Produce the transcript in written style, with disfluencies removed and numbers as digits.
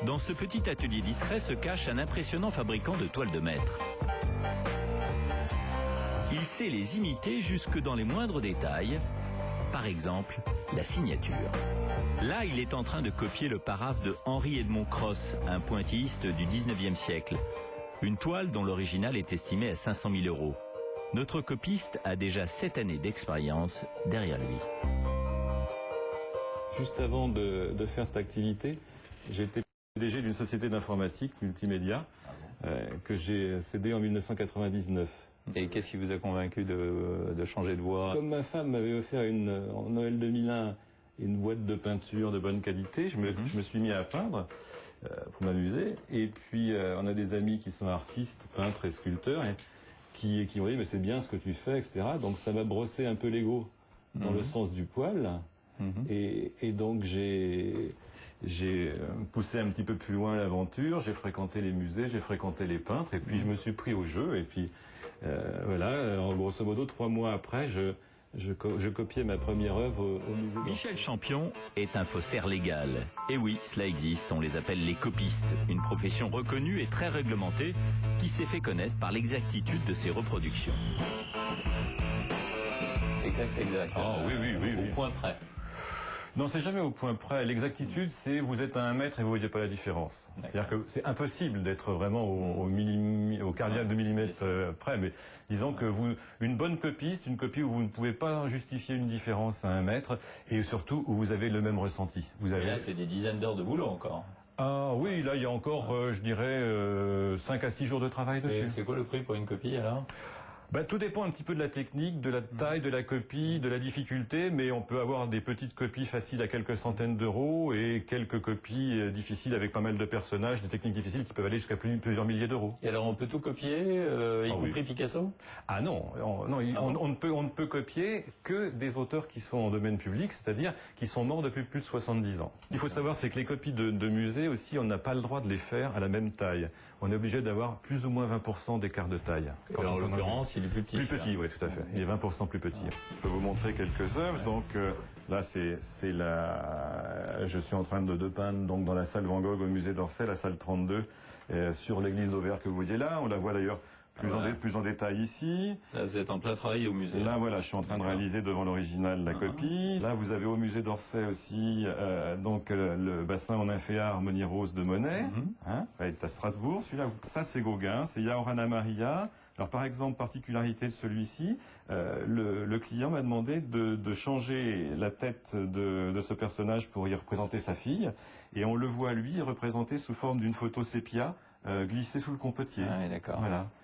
Dans ce petit atelier discret se cache un impressionnant fabricant de toiles de maître. Il sait les imiter jusque dans les moindres détails, par exemple la signature. Là, il est en train de copier le paraphe de Henri-Edmond Cross, un pointilliste du 19e siècle. Une toile dont l'original est estimé à 500 000 €. Notre copiste a déjà 7 années d'expérience derrière lui. Juste avant de faire cette activité, j'ai été PDG d'une société d'informatique multimédia que j'ai cédée en 1999. Et qu'est-ce qui vous a convaincu de changer de voie? Comme ma femme m'avait offert en Noël 2001 une boîte de peinture de bonne qualité, je me suis mis à peindre pour m'amuser. Et puis on a des amis qui sont artistes, peintres et sculpteurs et qui ont dit mais c'est bien ce que tu fais, etc. Donc ça m'a brossé un peu l'ego dans le sens du poil. Et donc j'ai poussé un petit peu plus loin l'aventure, j'ai fréquenté les musées, j'ai fréquenté les peintres, et puis je me suis pris au jeu, et puis voilà, en grosso modo 3 mois après, je copiais ma première œuvre au musée d'Orsay. Michel Champion est un faussaire légal. Et oui, cela existe, on les appelle les copistes, une profession reconnue et très réglementée qui s'est fait connaître par l'exactitude de ses reproductions. Exact. Ah oui. Au point près. Non, c'est jamais au point près. L'exactitude, c'est vous êtes à 1 mètre et vous voyez pas la différence. C'est-à-dire que c'est impossible d'être vraiment au cardiaque de millimètre près. Mais disons que une bonne copiste, une copie où vous ne pouvez pas justifier une différence à 1 mètre, et surtout où vous avez le même ressenti. Et là, c'est des dizaines d'heures de boulot encore. Ah oui, là il y a encore, je dirais, 5 à 6 jours de travail dessus. Et c'est quoi le prix pour une copie alors? Tout dépend un petit peu de la technique, de la taille de la copie, de la difficulté, mais on peut avoir des petites copies faciles à quelques centaines d'euros et quelques copies difficiles avec pas mal de personnages, des techniques difficiles qui peuvent aller jusqu'à plusieurs milliers d'euros. Et alors on peut tout copier, y compris Picasso? Ah non, on ne peut copier que des auteurs qui sont en domaine public, c'est-à-dire qui sont morts depuis plus de 70 ans. Il faut savoir, c'est que les copies de musées aussi, on n'a pas le droit de les faire à la même taille. On est obligé d'avoir plus ou moins 20% d'écart de taille. En l'occurrence, il est plus petit. Plus petit, oui, tout à fait. Il est 20% plus petit. Je peux vous montrer quelques œuvres. Donc là, je suis en train de peindre donc dans la salle Van Gogh au musée d'Orsay, la salle 32, sur l'église d'Auvers que vous voyez là. On la voit d'ailleurs plus en détail ici. Là, vous êtes en plein travail au musée. Là, voilà, je suis en train de réaliser devant l'original la copie. Là, vous avez au musée d'Orsay aussi donc le bassin en nymphéa Harmonie Rose de Monet. Il est à Strasbourg, celui-là. Ça, c'est Gauguin, c'est Yaorana Maria. Alors, par exemple, particularité de celui-ci, le client m'a demandé de changer la tête de ce personnage pour y représenter sa fille. Et on le voit, lui, représenté sous forme d'une photo sépia, glissée sous le compotier. Ah oui, d'accord. Voilà.